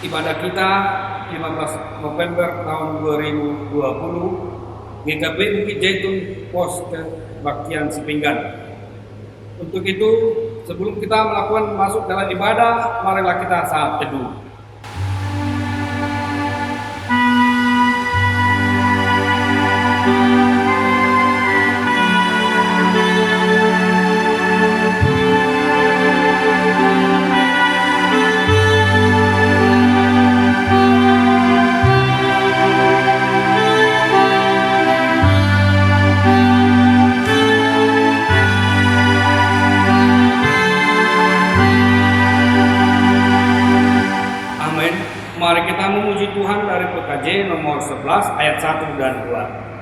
Ibadah kita 15 November tahun 2020 GKP Bukit Jaitun Pos Kebaktian Sipinggan. Untuk itu, sebelum kita melakukan masuk dalam ibadah, marilah kita saat teduh. Mari kita memuji Tuhan dari PKJ nomor 11 ayat 1 dan 2.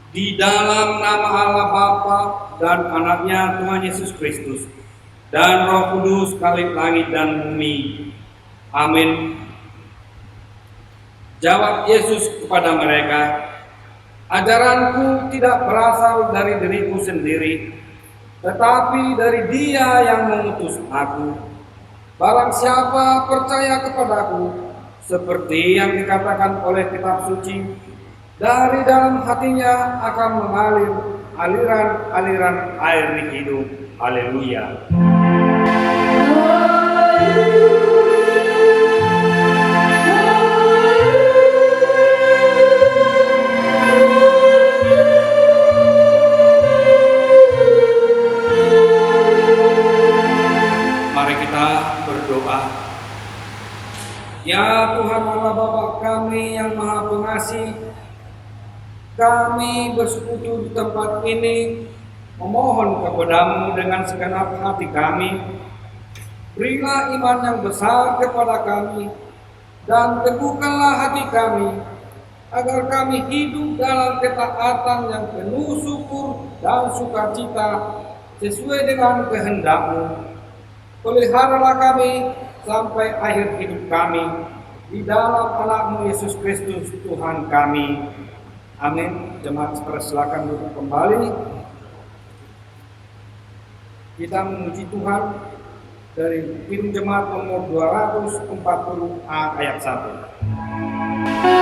Di dalam nama Allah Bapa dan Anaknya Tuhan Yesus Kristus dan Roh Kudus Khalik langit dan bumi. Amin. Jawab Yesus kepada mereka, ajaranku tidak berasal dari diriku sendiri, tetapi dari Dia yang mengutus aku. Barang siapa percaya kepadaku, seperti yang dikatakan oleh kitab suci, dari dalam hatinya akan mengalir aliran-aliran air hidup. Haleluya. Mari kita berdoa. Ya Tuhan Allah Bapa kami yang Maha Pengasih, kami bersekutu di tempat ini, memohon kepadamu dengan segenap hati kami. Berilah iman yang besar kepada kami, dan teguhkanlah hati kami, agar kami hidup dalam ketaatan yang penuh syukur dan sukacita, sesuai dengan kehendak-Mu. Peliharalah kami sampai akhir hidup kami, di dalam Anak-Mu Yesus Kristus Tuhan kami. Amin. Jemaat persilakan duduk kembali. Kita memuji Tuhan dari Kirim Jemaat nomor 240A ayat 1. Thank you.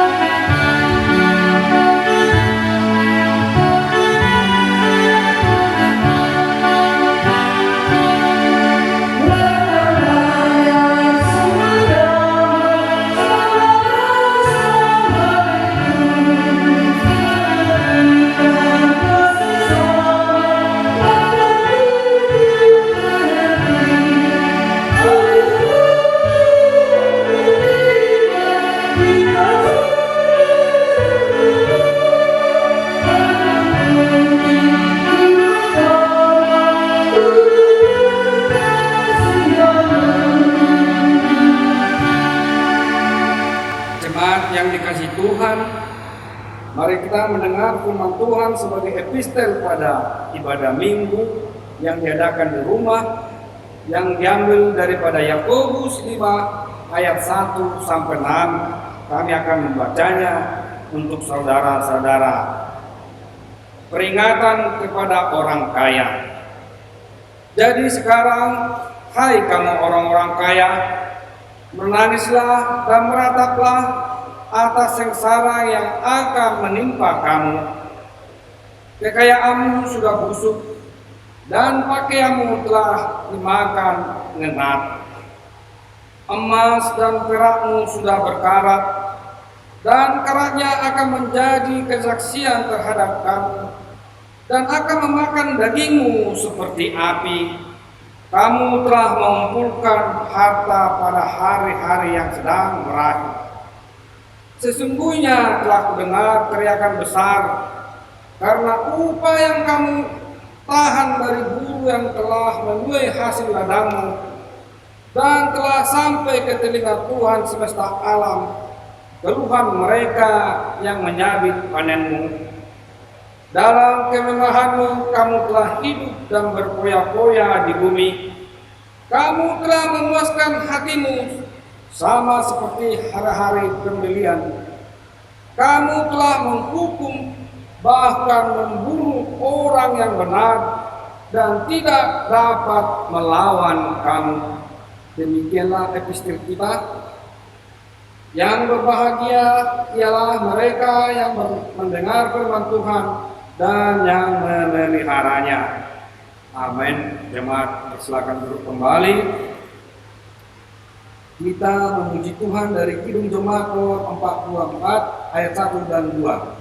mendengar firman Tuhan sebagai epistel pada ibadah minggu yang diadakan di rumah, yang diambil daripada Yakobus 5 ayat 1 sampai 6. Kami akan membacanya untuk saudara-saudara. Peringatan kepada orang kaya. Jadi sekarang, hai kamu orang-orang kaya, menangislah dan merataplah atas sengsara yang akan menimpa kamu. Kekayaanmu sudah busuk dan pakaianmu telah dimakan ngenat. Emas dan perakmu sudah berkarat, dan karatnya akan menjadi kesaksian terhadap kamu, dan akan memakan dagingmu seperti api. Kamu telah mengumpulkan harta pada hari-hari yang sedang berakhir. Sesungguhnya telah kudengar teriakan besar, karena upah yang kamu tahan dari buruh yang telah menuai hasil ladangmu, dan telah sampai ke telinga Tuhan semesta alam keluhan mereka yang menyabit panenmu. Dalam kemewahanmu kamu telah hidup dan berpoya-poya di bumi. Kamu telah memuaskan hatimu sama seperti hari-hari pembelian. Kamu telah menghukum, bahkan membunuh orang yang benar, dan tidak dapat melawan kamu. Demikianlah epistel kita. Yang berbahagia ialah mereka yang mendengar firman Tuhan dan yang memeliharanya. Amin. Jemaat, silakan duduk kembali. Kita memuji Tuhan dari Kidung Jemaat nomor 44 ayat 1 dan 2.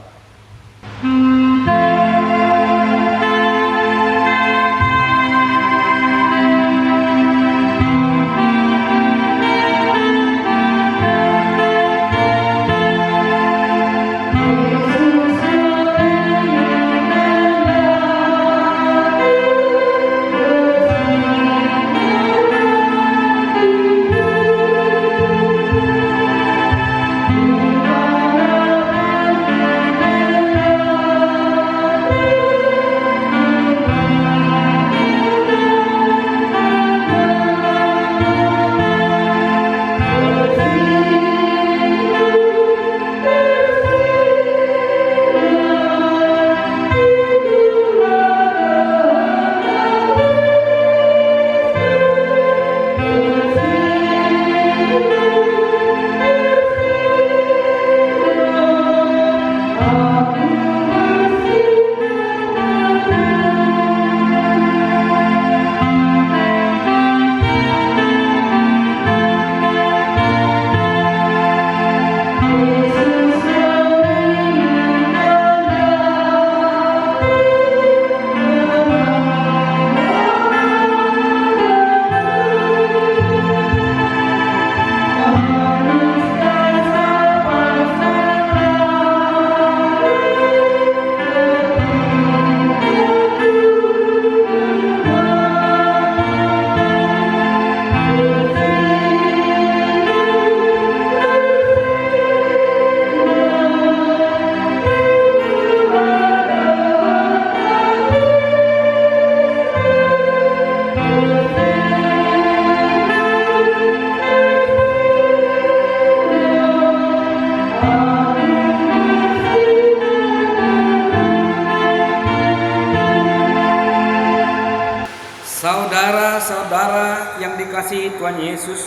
Saudara-saudara yang dikasihi Tuhan Yesus,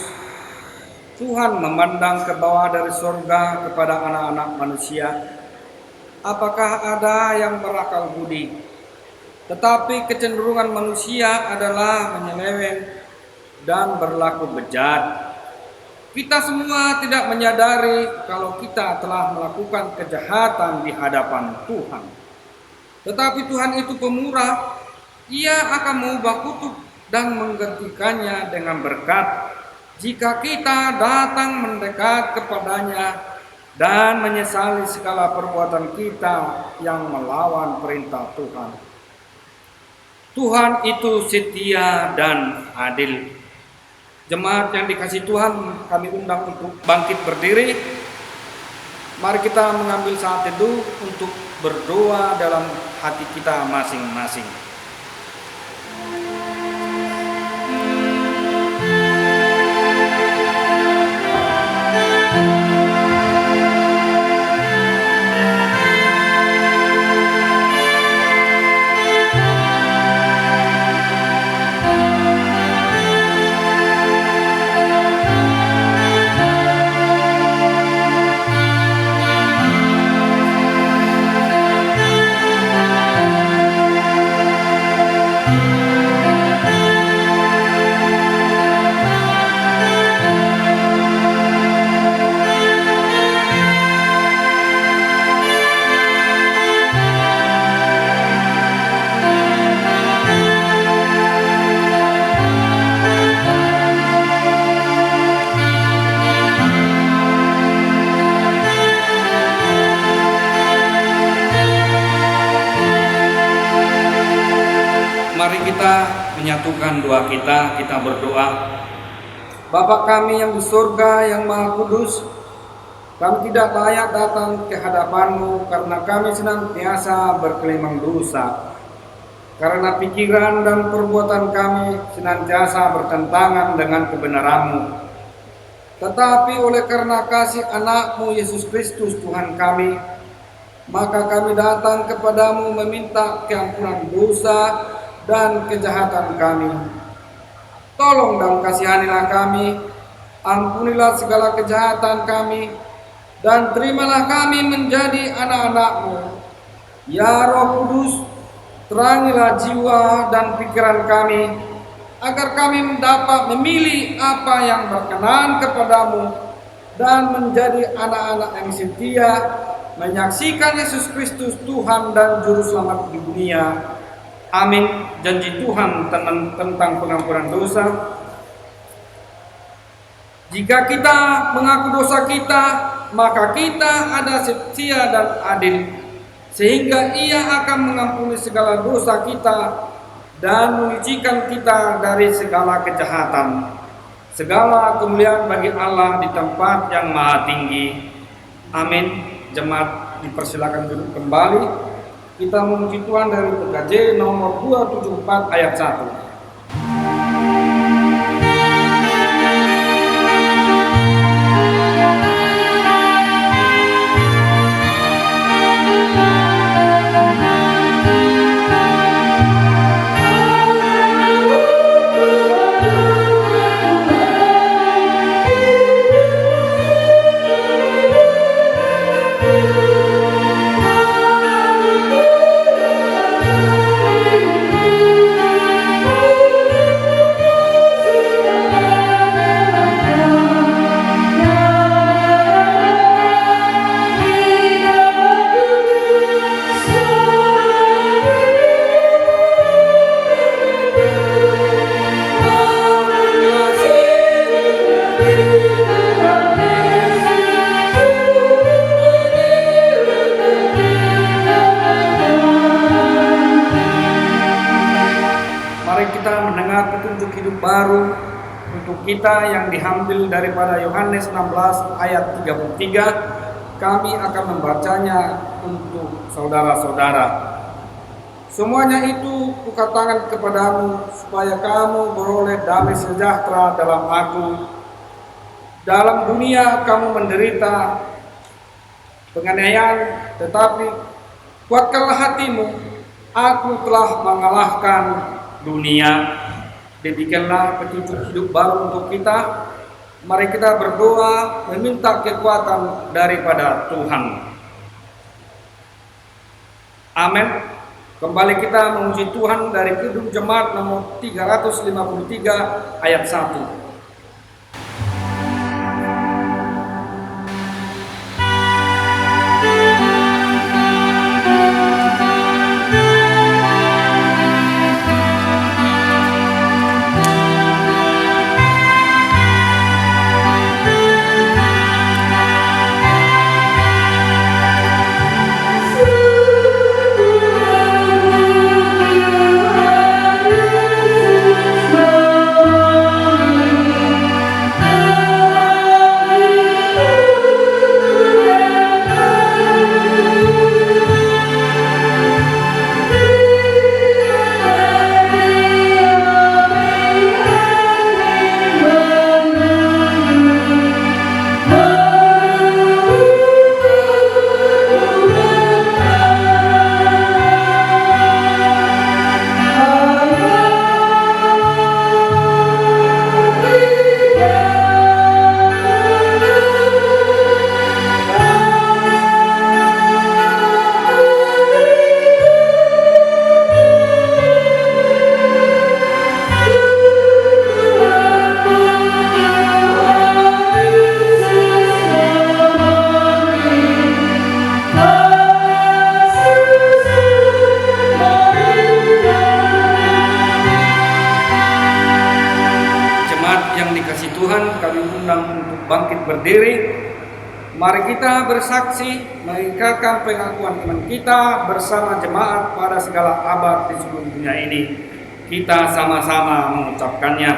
Tuhan memandang ke bawah dari surga kepada anak-anak manusia. Apakah ada yang berakal budi? Tetapi kecenderungan manusia adalah menyeleweng dan berlaku bejat. Kita semua tidak menyadari kalau kita telah melakukan kejahatan di hadapan Tuhan. Tetapi Tuhan itu pemurah. Ia akan mengubah kutuk dan menggantikannya dengan berkat jika kita datang mendekat kepadanya dan menyesali segala perbuatan kita yang melawan perintah Tuhan. Tuhan itu setia dan adil. Jemaat yang dikasihi Tuhan, kami undang untuk bangkit berdiri. Mari kita mengambil saat teduh untuk berdoa dalam hati kita masing-masing. Mari kita menyatukan doa kita berdoa. Bapa kami yang di surga yang maha kudus, kami tidak layak datang ke hadapan-Mu karena kami senantiasa berkelimang dosa. Karena pikiran dan perbuatan kami senantiasa bertentangan dengan kebenaran-Mu. Tetapi oleh karena kasih anak-Mu Yesus Kristus Tuhan kami, maka kami datang kepadamu meminta keampunan dosa dan kejahatan kami. Tolong dan kasihanilah kami, ampunilah segala kejahatan kami, dan terimalah kami menjadi anak-anak-Mu. Ya Roh Kudus, terangilah jiwa dan pikiran kami, agar kami dapat memilih apa yang berkenan kepadamu, dan menjadi anak-anak yang setia, menyaksikan Yesus Kristus Tuhan dan Juru Selamat di dunia. Amin. Janji Tuhan tentang pengampunan dosa. Jika kita mengaku dosa kita, maka kita ada setia dan adil, sehingga Ia akan mengampuni segala dosa kita dan menyucikan kita dari segala kejahatan. Segala kemuliaan bagi Allah di tempat yang maha tinggi. Amin. Jemaat dipersilakan duduk kembali. Kita memuji Tuhan dari PKJ nomor 274 ayat 1. Petunjuk hidup baru untuk kita yang diambil daripada Yohanes 16 ayat 33. Kami akan membacanya untuk saudara-saudara. Semuanya itu kukatakan kepadamu supaya kamu beroleh damai sejahtera dalam Aku. Dalam dunia kamu menderita penganiayaan, tetapi kuatkanlah hatimu, Aku telah mengalahkan dunia. Demikianlah petunjuk hidup baru untuk kita. Mari kita berdoa meminta kekuatan daripada Tuhan. Amin. Kembali kita memuji Tuhan dari Kidung Jemaat nomor 353 ayat 1. bangkit berdiri. Mari kita bersaksi mengikrarkan pengakuan iman kita bersama jemaat pada segala abad di seluruh dunia ini. Kita sama-sama mengucapkannya.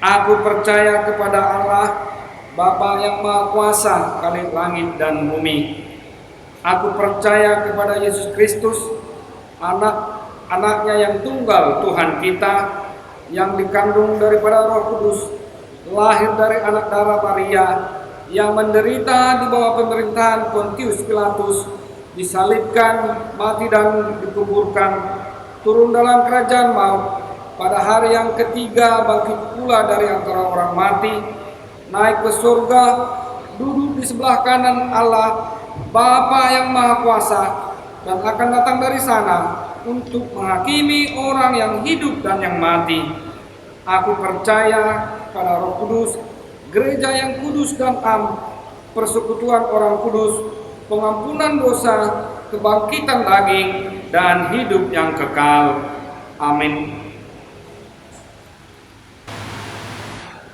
Aku percaya kepada Allah, Bapa yang Maha Kuasa, Khalik langit dan bumi. Aku percaya kepada Yesus Kristus, anaknya yang tunggal Tuhan kita, yang dikandung daripada Roh Kudus, lahir dari anak darah Maria, yang menderita di bawah pemerintahan Pontius Pilatus, disalibkan, mati dan dikuburkan, turun dalam kerajaan maut, pada hari yang ketiga bangkit pula dari antara orang mati, naik ke surga, duduk di sebelah kanan Allah, Bapa yang Maha Kuasa, dan akan datang dari sana untuk menghakimi orang yang hidup dan yang mati. Aku percaya pada Roh Kudus, gereja yang kudus dan am, persekutuan orang kudus, pengampunan dosa, kebangkitan daging, dan hidup yang kekal. Amin.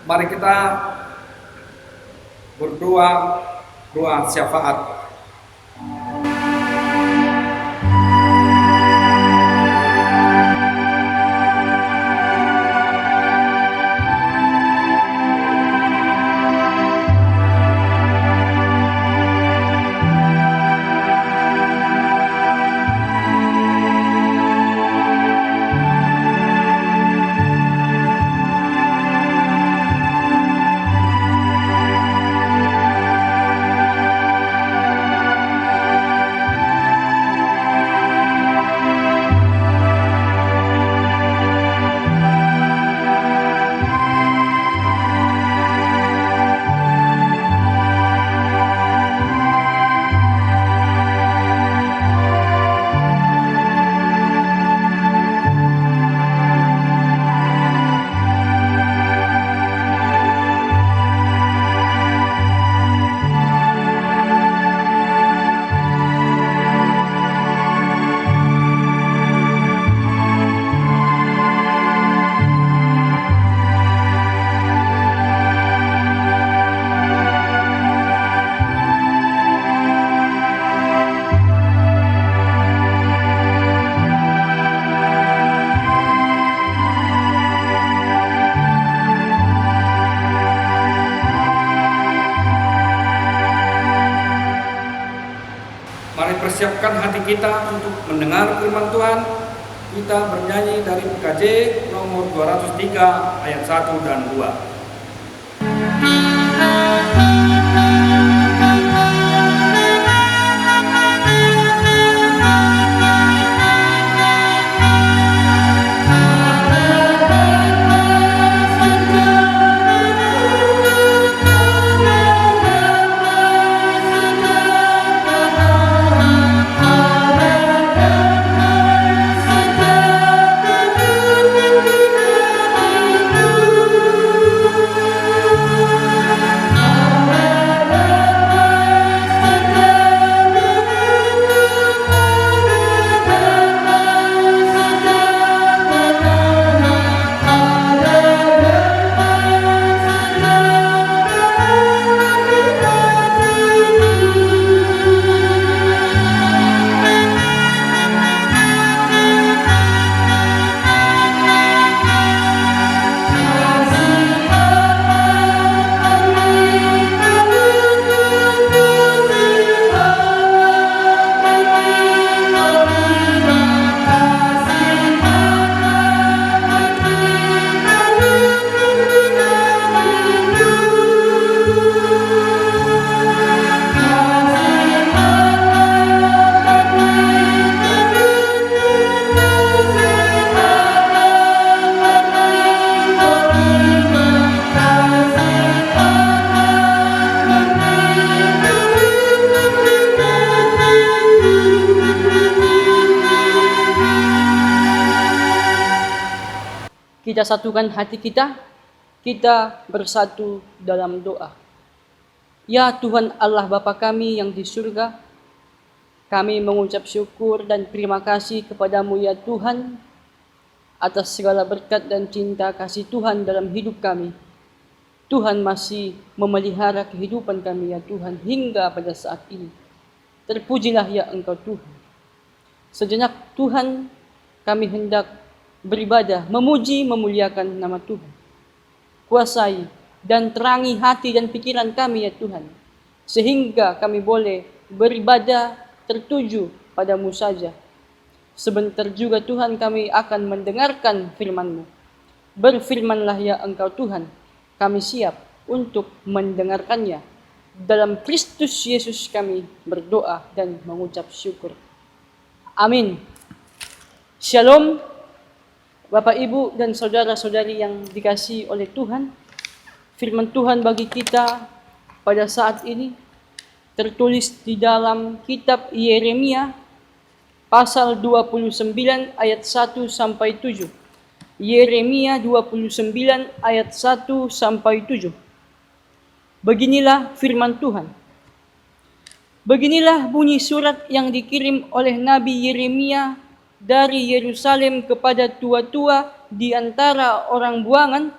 Mari kita berdoa doa syafaat. Mari persiapkan hati kita untuk mendengar firman Tuhan. Kita bernyanyi dari PKJ nomor 203 ayat 1 dan 2. Kita satukan hati kita bersatu dalam doa. Ya Tuhan Allah Bapa kami yang di surga, kami mengucap syukur dan terima kasih kepadamu ya Tuhan, atas segala berkat dan cinta kasih Tuhan dalam hidup kami. Tuhan masih memelihara kehidupan kami ya Tuhan hingga pada saat ini. Terpujilah ya Engkau Tuhan. Sejenak Tuhan kami hendak beribadah, memuji, memuliakan nama Tuhan. Kuasai dan terangi hati dan pikiran kami ya Tuhan. Sehingga kami boleh beribadah tertuju padamu saja. Sebentar juga Tuhan kami akan mendengarkan firman-Mu. Berfirmanlah ya Engkau Tuhan, kami siap untuk mendengarkannya. Dalam Kristus Yesus kami berdoa dan mengucap syukur. Amin. Shalom, Bapak, Ibu, dan saudara-saudari yang dikasihi oleh Tuhan. Firman Tuhan bagi kita pada saat ini tertulis di dalam kitab Yeremia pasal 29 ayat 1 sampai 7. Yeremia 29 ayat 1 sampai 7. Beginilah firman Tuhan. Beginilah bunyi surat yang dikirim oleh Nabi Yeremia dari Yerusalem kepada tua-tua di antara orang buangan,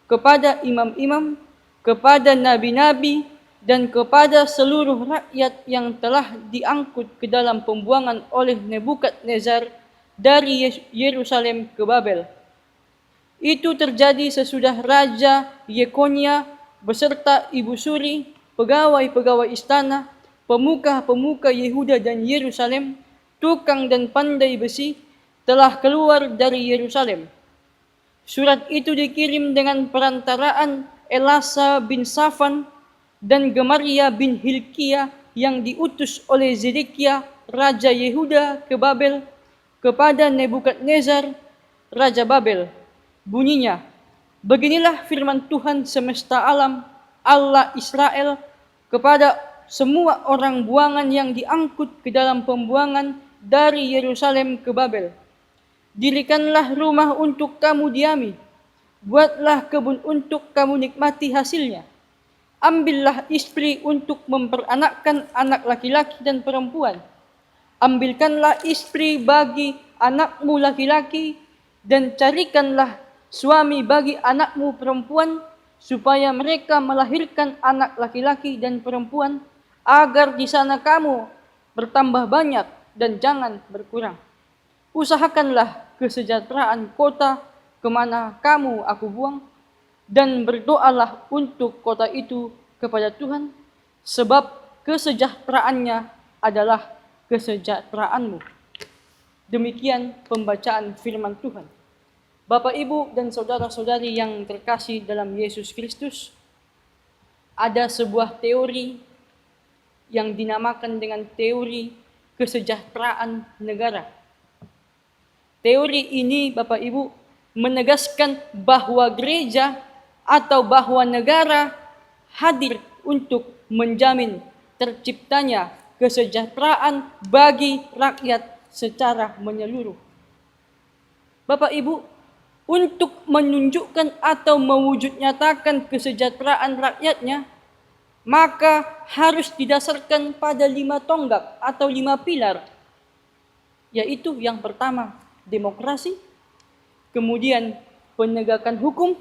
kepada imam-imam, kepada nabi-nabi, dan kepada seluruh rakyat yang telah diangkut ke dalam pembuangan oleh Nebukadnezar dari Yerusalem ke Babel. Itu terjadi sesudah Raja Yekonia beserta ibu suri, pegawai-pegawai istana, pemuka-pemuka Yehuda dan Yerusalem, tukang dan pandai besi, telah keluar dari Yerusalem. Surat itu dikirim dengan perantaraan Elasa bin Safan dan Gemaria bin Hilkia yang diutus oleh Zedekia, Raja Yehuda ke Babel, kepada Nebukadnezar, Raja Babel. Bunyinya, beginilah firman Tuhan semesta alam, Allah Israel, kepada semua orang buangan yang diangkut ke dalam pembuangan dari Yerusalem ke Babel. Dirikanlah rumah untuk kamu diami, buatlah kebun untuk kamu nikmati hasilnya. Ambillah istri untuk memperanakkan anak laki-laki dan perempuan. Ambilkanlah istri bagi anakmu laki-laki, dan carikanlah suami bagi anakmu perempuan, supaya mereka melahirkan anak laki-laki dan perempuan, agar di sana kamu bertambah banyak dan jangan berkurang. Usahakanlah kesejahteraan kota kemana kamu aku buang, dan berdoalah untuk kota itu kepada Tuhan, sebab kesejahteraannya adalah kesejahteraanmu. Demikian pembacaan firman Tuhan. Bapak, Ibu, dan saudara-saudari yang terkasih dalam Yesus Kristus, ada sebuah teori yang dinamakan dengan teori kesejahteraan negara. Teori ini, Bapak Ibu, menegaskan bahwa gereja atau bahwa negara hadir untuk menjamin terciptanya kesejahteraan bagi rakyat secara menyeluruh. Bapak Ibu, untuk menunjukkan atau mewujud nyatakan kesejahteraan rakyatnya, maka harus didasarkan pada 5 tonggak atau 5 pilar, yaitu yang pertama demokrasi, kemudian penegakan hukum,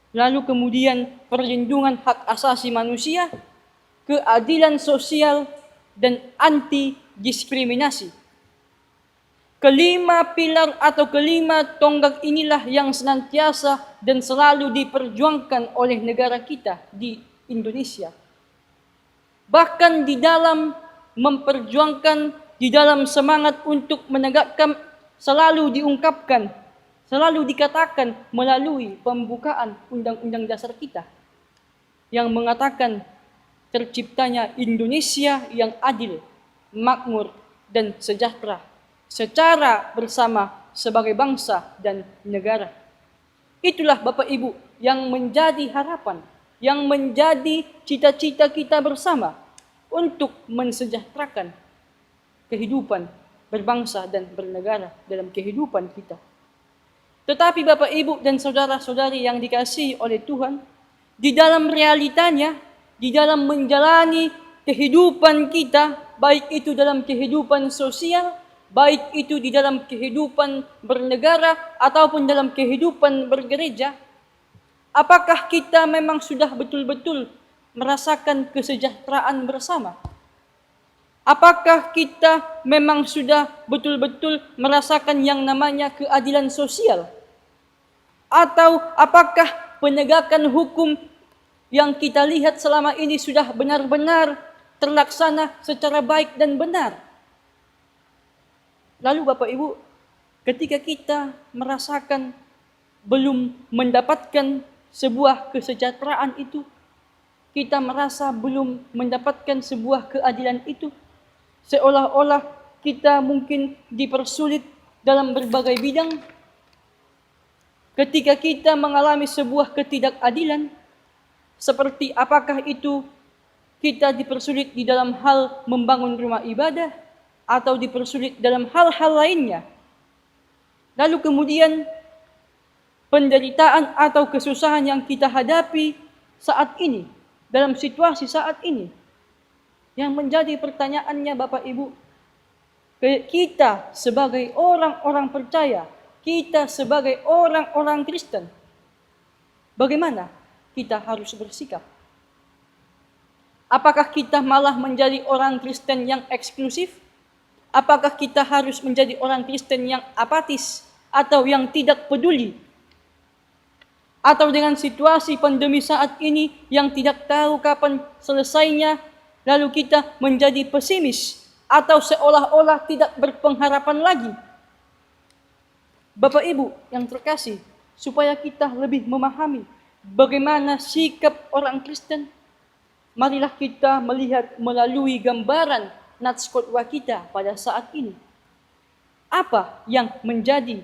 lalu kemudian perlindungan hak asasi manusia, keadilan sosial, dan anti diskriminasi. Kelima pilar atau kelima tonggak inilah yang senantiasa dan selalu diperjuangkan oleh negara kita di Indonesia. Bahkan di dalam memperjuangkan, di dalam semangat untuk menegakkan, selalu diungkapkan, selalu dikatakan melalui pembukaan Undang-Undang Dasar kita yang mengatakan terciptanya Indonesia yang adil, makmur, dan sejahtera secara bersama sebagai bangsa dan negara. Itulah Bapak Ibu yang menjadi harapan, yang menjadi cita-cita kita bersama untuk mensejahterakan kehidupan berbangsa dan bernegara dalam kehidupan kita. Tetapi Bapak Ibu dan saudara-saudari yang dikasihi oleh Tuhan, di dalam realitanya, di dalam menjalani kehidupan kita, baik itu dalam kehidupan sosial, baik itu di dalam kehidupan bernegara ataupun dalam kehidupan bergereja, Apakah kita memang sudah betul-betul merasakan kesejahteraan bersama? Apakah kita memang sudah betul-betul merasakan yang namanya keadilan sosial? Atau apakah penegakan hukum yang kita lihat selama ini sudah benar-benar terlaksana secara baik dan benar? Lalu Bapak Ibu, ketika kita merasakan belum mendapatkan sebuah kesejahteraan itu, kita merasa belum mendapatkan sebuah keadilan itu, seolah-olah kita mungkin dipersulit dalam berbagai bidang. Ketika kita mengalami sebuah ketidakadilan, seperti apakah itu kita dipersulit di dalam hal membangun rumah ibadah, atau dipersulit dalam hal-hal lainnya. Lalu kemudian penderitaan atau kesusahan yang kita hadapi saat ini, dalam situasi saat ini, yang menjadi pertanyaannya Bapak Ibu, kita sebagai orang-orang percaya, kita sebagai orang-orang Kristen, bagaimana kita harus bersikap? Apakah kita malah menjadi orang Kristen yang eksklusif? Apakah kita harus menjadi orang Kristen yang apatis atau yang tidak peduli? Atau dengan situasi pandemi saat ini yang tidak tahu kapan selesainya, lalu kita menjadi pesimis atau seolah-olah tidak berpengharapan lagi? Bapak Ibu yang terkasih, supaya kita lebih memahami bagaimana sikap orang Kristen, marilah kita melihat melalui gambaran nats khotbah kita pada saat ini. Apa yang menjadi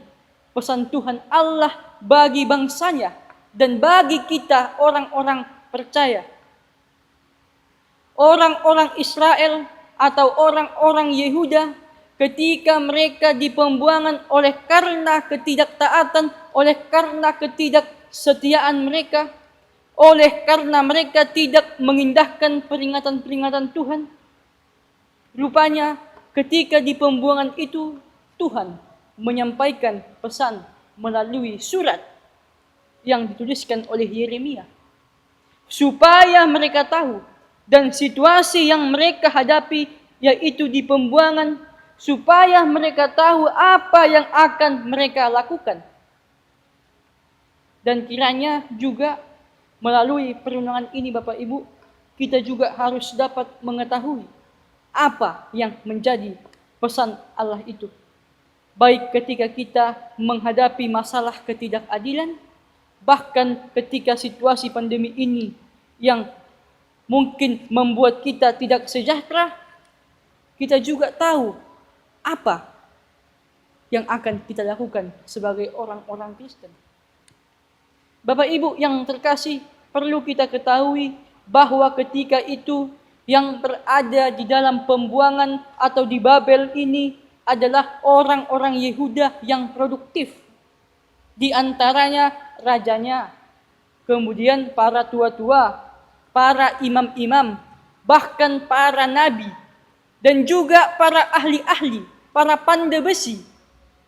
pesan Tuhan Allah bagi bangsanya dan bagi kita orang-orang percaya? Orang-orang Israel atau orang-orang Yehuda ketika mereka di pembuangan oleh karena ketidaktaatan, oleh karena ketidaksetiaan mereka, oleh karena mereka tidak mengindahkan peringatan-peringatan Tuhan, rupanya ketika di pembuangan itu Tuhan menyampaikan pesan melalui surat yang dituliskan oleh Yeremia, supaya mereka tahu dan situasi yang mereka hadapi, yaitu di pembuangan, supaya mereka tahu apa yang akan mereka lakukan. Dan kiranya juga melalui perenungan ini Bapak Ibu, kita juga harus dapat mengetahui apa yang menjadi pesan Allah itu. Baik ketika kita menghadapi masalah ketidakadilan, bahkan ketika situasi pandemi ini yang mungkin membuat kita tidak sejahtera, kita juga tahu apa yang akan kita lakukan sebagai orang-orang Kristen. Bapak Ibu yang terkasih, perlu kita ketahui bahwa ketika itu yang berada di dalam pembuangan atau di Babel ini adalah orang-orang Yehuda yang produktif. Di antaranya rajanya, kemudian para tua-tua, para imam-imam, bahkan para nabi, dan juga para ahli-ahli, para pandai besi,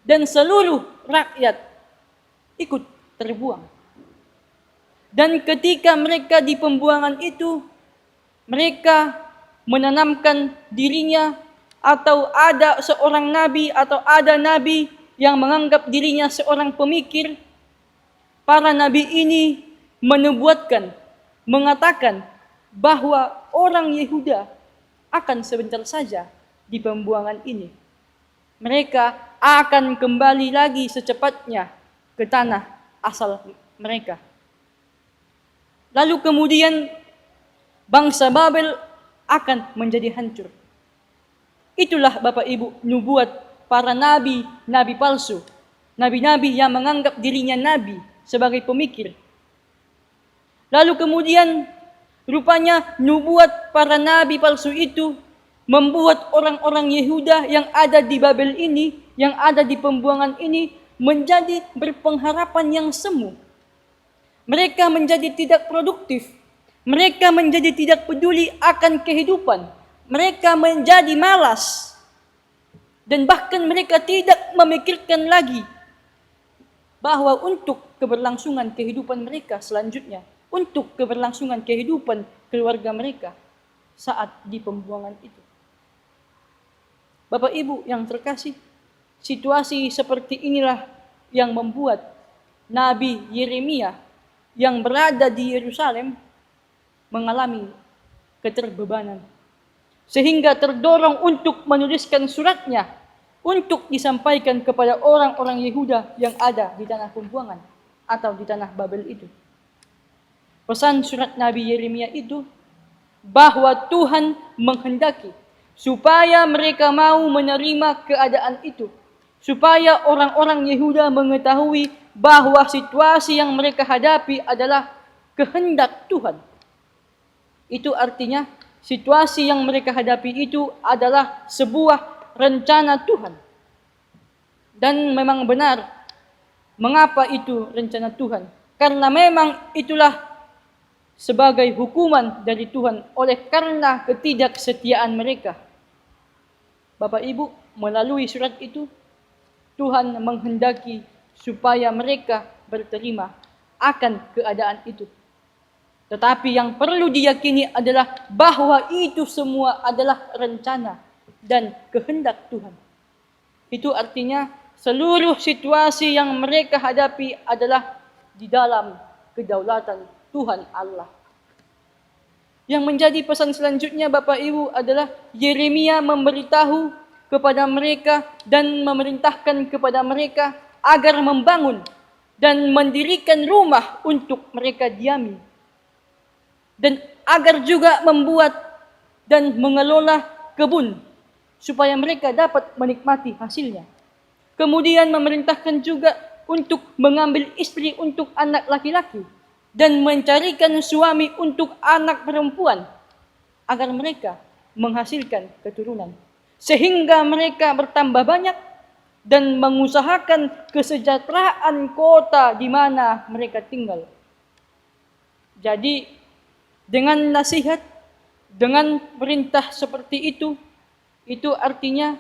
dan seluruh rakyat ikut terbuang. Dan ketika mereka di pembuangan itu, mereka menanamkan dirinya, atau ada seorang nabi atau ada nabi yang menganggap dirinya seorang pemikir. Para nabi ini menubuatkan, mengatakan bahwa orang Yehuda akan sebentar saja di pembuangan ini. Mereka akan kembali lagi secepatnya ke tanah asal mereka. Lalu kemudian bangsa Babel akan menjadi hancur. Itulah Bapak Ibu nubuat para nabi palsu. Nabi-nabi yang menganggap dirinya nabi sebagai pemikir. Lalu kemudian rupanya nubuat para nabi palsu itu membuat orang-orang Yehuda yang ada di Babel ini, yang ada di pembuangan ini, menjadi berpengharapan yang semu. Mereka menjadi tidak produktif. Mereka menjadi tidak peduli akan kehidupan. Mereka menjadi malas. Dan bahkan mereka tidak memikirkan lagi bahwa untuk keberlangsungan kehidupan mereka selanjutnya, untuk keberlangsungan kehidupan keluarga mereka saat di pembuangan itu. Bapak Ibu yang terkasih, situasi seperti inilah yang membuat Nabi Yeremia yang berada di Yerusalem mengalami keterbebanan, sehingga terdorong untuk menuliskan suratnya untuk disampaikan kepada orang-orang Yehuda yang ada di tanah pembuangan atau di tanah Babel itu. Pesan surat Nabi Yeremia itu bahwa Tuhan menghendaki supaya mereka mau menerima keadaan itu, supaya orang-orang Yehuda mengetahui bahwa situasi yang mereka hadapi adalah kehendak Tuhan. Itu artinya situasi yang mereka hadapi itu adalah sebuah rencana Tuhan. Dan memang benar. Mengapa itu rencana Tuhan? Karena memang itulah sebagai hukuman dari Tuhan oleh karena ketidaksetiaan mereka. Bapak Ibu, melalui surat itu Tuhan menghendaki supaya mereka berterima akan keadaan itu. Tetapi yang perlu diyakini adalah bahwa itu semua adalah rencana dan kehendak Tuhan. Itu artinya seluruh situasi yang mereka hadapi adalah di dalam kedaulatan Tuhan Allah. Yang menjadi pesan selanjutnya Bapak Ibu adalah Yeremia memberitahu kepada mereka dan memerintahkan kepada mereka agar membangun dan mendirikan rumah untuk mereka diami. Dan agar juga membuat dan mengelola kebun supaya mereka dapat menikmati hasilnya. Kemudian memerintahkan juga untuk mengambil istri untuk anak laki-laki dan mencarikan suami untuk anak perempuan agar mereka menghasilkan keturunan. Sehingga mereka bertambah banyak dan mengusahakan kesejahteraan kota di mana mereka tinggal. Jadi dengan nasihat, dengan perintah seperti itu artinya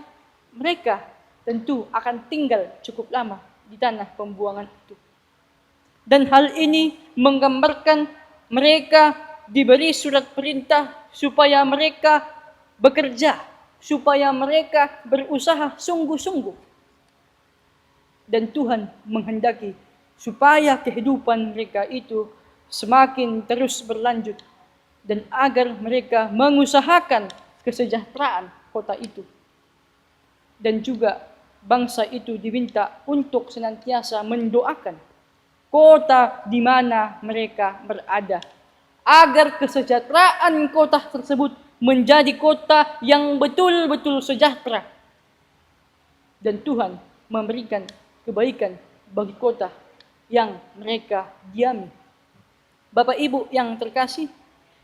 mereka tentu akan tinggal cukup lama di tanah pembuangan itu. Dan hal ini menggambarkan mereka diberi surat perintah supaya mereka bekerja, supaya mereka berusaha sungguh-sungguh. Dan Tuhan menghendaki supaya kehidupan mereka itu semakin terus berlanjut dan agar mereka mengusahakan kesejahteraan kota itu. Dan juga bangsa itu diminta untuk senantiasa mendoakan kota di mana mereka berada, agar kesejahteraan kota tersebut menjadi kota yang betul-betul sejahtera. Dan Tuhan memberikan kebaikan bagi kota yang mereka diami. Bapak Ibu yang terkasih,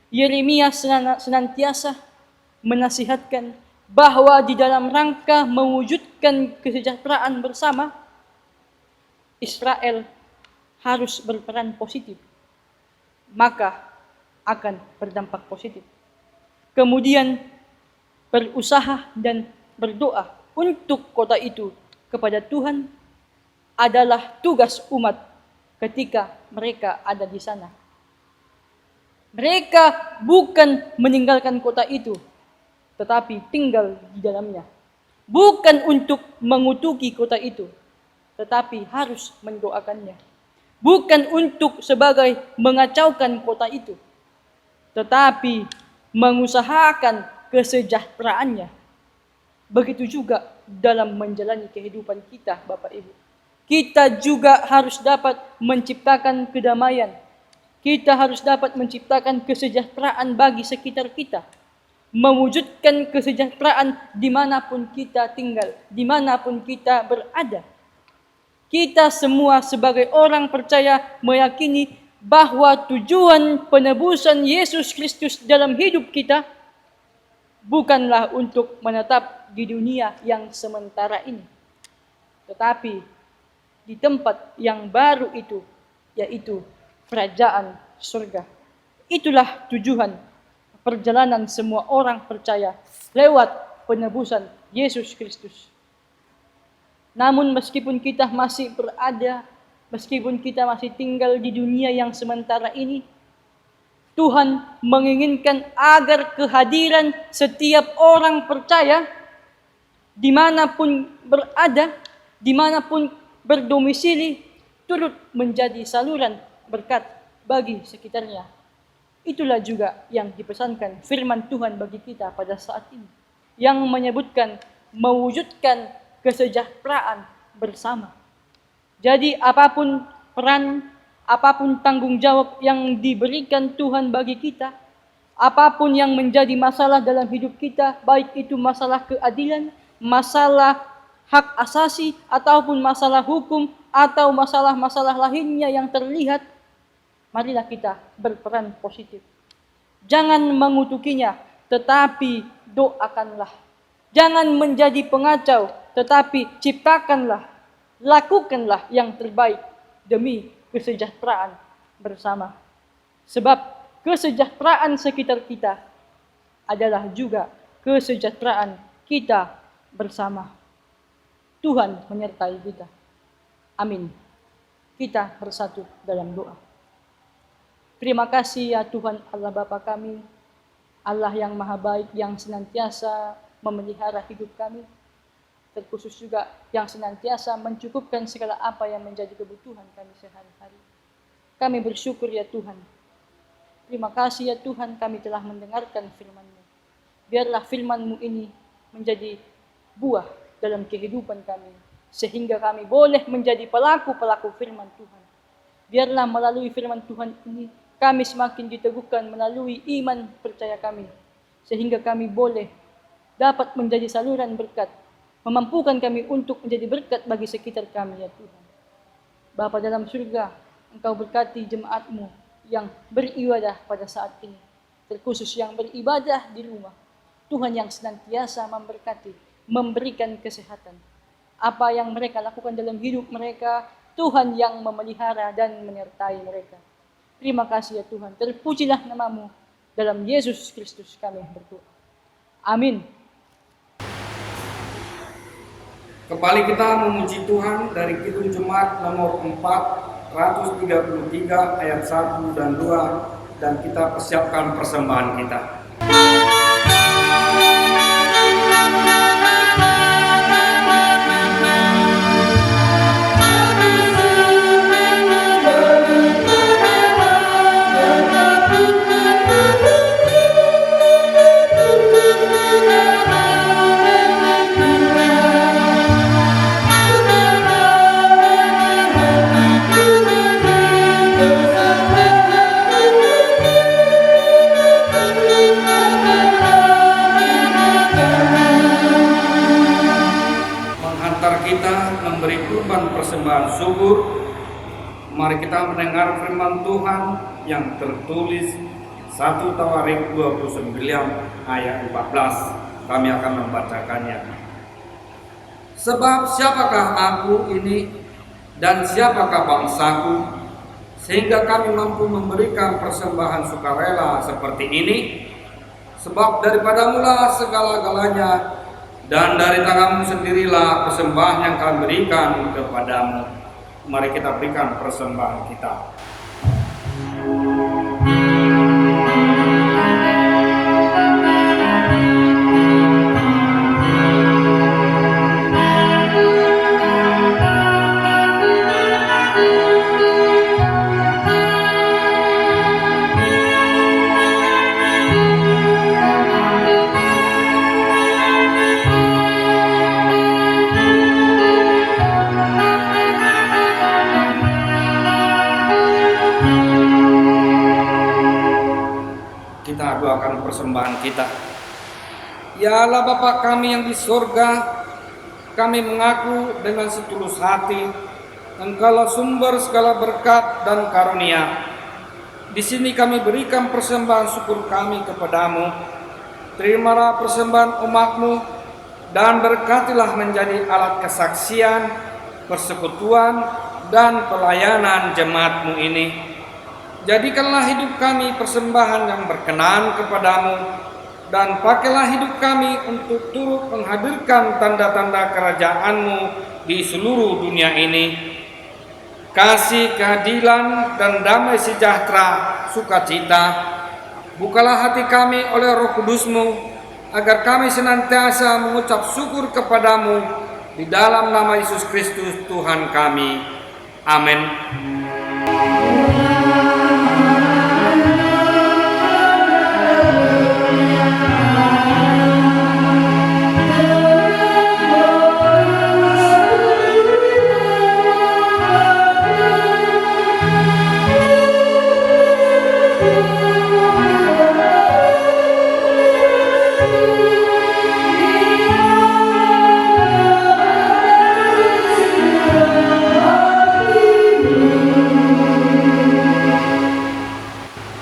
Yeremia senantiasa menasihatkan bahwa di dalam rangka mewujudkan kesejahteraan bersama, Israel harus berperan positif, maka akan berdampak positif. Kemudian berusaha dan berdoa untuk kota itu kepada Tuhan adalah tugas umat ketika mereka ada di sana. Mereka bukan meninggalkan kota itu, tetapi tinggal di dalamnya. Bukan untuk mengutuki kota itu, tetapi harus mendoakannya. Bukan untuk sebagai mengacaukan kota itu, tetapi mengusahakan kesejahteraannya. Begitu juga dalam menjalani kehidupan kita, Bapak Ibu. Kita juga harus dapat menciptakan kedamaian. Kita harus dapat menciptakan kesejahteraan bagi sekitar kita. Mewujudkan kesejahteraan dimanapun kita tinggal, dimanapun kita berada. Kita semua sebagai orang percaya meyakini bahwa tujuan penebusan Yesus Kristus dalam hidup kita bukanlah untuk menetap di dunia yang sementara ini, tetapi di tempat yang baru itu, yaitu kerajaan surga. Itulah tujuan perjalanan semua orang percaya lewat penebusan Yesus Kristus. Namun meskipun kita masih berada meskipun kita masih tinggal di dunia yang sementara ini, Tuhan menginginkan agar kehadiran setiap orang percaya dimanapun berada, dimanapun berdomisili, turut menjadi saluran berkat bagi sekitarnya. Itulah juga yang dipesankan firman Tuhan bagi kita pada saat ini, yang menyebutkan mewujudkan kesejahteraan bersama. Jadi apapun peran, apapun tanggung jawab yang diberikan Tuhan bagi kita, apapun yang menjadi masalah dalam hidup kita, baik itu masalah keadilan, masalah hak asasi, ataupun masalah hukum, atau masalah-masalah lainnya yang terlihat, marilah kita berperan positif. Jangan mengutukinya, tetapi doakanlah. Jangan menjadi pengacau, tetapi ciptakanlah, lakukanlah yang terbaik demi kesejahteraan bersama. Sebab kesejahteraan sekitar kita adalah juga kesejahteraan kita bersama. Tuhan menyertai kita. Amin. Kita bersatu dalam doa. Terima kasih ya Tuhan Allah Bapa kami, Allah yang maha baik, yang senantiasa memelihara hidup kami, terkhusus juga yang senantiasa mencukupkan segala apa yang menjadi kebutuhan kami sehari-hari. Kami bersyukur ya Tuhan. Terima kasih ya Tuhan, kami telah mendengarkan firman-Mu. Biarlah firman-Mu ini menjadi buah dalam kehidupan kami, sehingga kami boleh menjadi pelaku-pelaku firman Tuhan. Biarlah melalui firman Tuhan ini, kami semakin diteguhkan melalui iman percaya kami, sehingga kami boleh dapat menjadi saluran berkat, memampukan kami untuk menjadi berkat bagi sekitar kami ya Tuhan. Bapa dalam surga, Engkau berkati jemaat-Mu yang beribadah pada saat ini, terkhusus yang beribadah di rumah. Tuhan yang senantiasa memberkati, memberikan kesehatan. Apa yang mereka lakukan dalam hidup mereka, Tuhan yang memelihara dan menyertai mereka. Terima kasih ya Tuhan, terpujilah nama-Mu. Dalam Yesus Kristus kami berdoa. Amin. Kembali kita memuji Tuhan dari Kidung Jemaat nomor 433 ayat 1 dan 2, dan kita persiapkan persembahan kita. Persembahan syukur, mari kita mendengar firman Tuhan yang tertulis 1 Tawarik 29 ayat 14. Kami akan membacakannya. Sebab siapakah aku ini dan siapakah bangsaku, sehingga kami mampu memberikan persembahan sukarela seperti ini? Sebab daripadamulah segala-galanya, dan dari tanganmu sendirilah persembahan yang kami berikan kepadamu. Mari kita berikan persembahan kita. Kita doakan persembahan kita. Ya Allah Bapa kami yang di surga, kami mengaku dengan setulus hati Engkaulah sumber segala berkat dan karunia. Di sini kami berikan persembahan syukur kami kepadamu. Terimalah persembahan umat-Mu dan berkatilah menjadi alat kesaksian, persekutuan, dan pelayanan jemaat-Mu ini. Jadikanlah hidup kami persembahan yang berkenan kepadamu, dan pakailah hidup kami untuk turut menghadirkan tanda-tanda kerajaan-Mu di seluruh dunia ini. kasih, keadilan, dan damai sejahtera, sukacita. Bukalah hati kami oleh Roh Kudus-Mu, agar kami senantiasa mengucap syukur kepadamu di dalam nama Yesus Kristus Tuhan kami. Amin.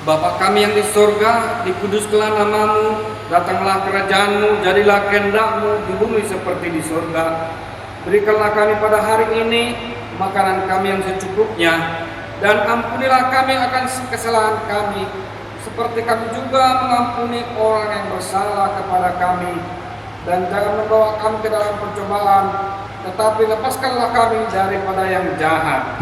Bapa kami yang di surga, dikuduskanlah namamu, datanglah kerajaanmu, jadilah kehendak-Mu di bumi seperti di surga. Berikanlah kami pada hari ini makanan kami yang secukupnya, dan ampunilah kami akan kesalahan kami, seperti kami juga mengampuni orang yang bersalah kepada kami. Dan jangan membawa kami ke dalam pencobaan, tetapi lepaskanlah kami daripada yang jahat.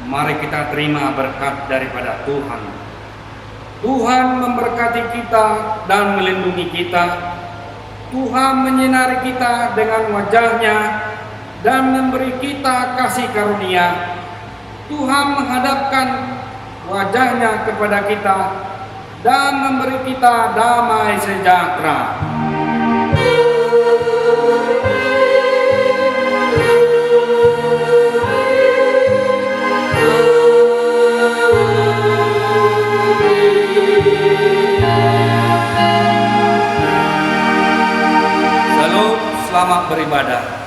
Mari kita terima berkat daripada Tuhan. Tuhan memberkati kita dan melindungi kita. Tuhan menyinari kita dengan wajah-Nya dan memberi kita kasih karunia. Tuhan menghadapkan wajah-Nya kepada kita dan memberi kita damai sejahtera. Selamat beribadah.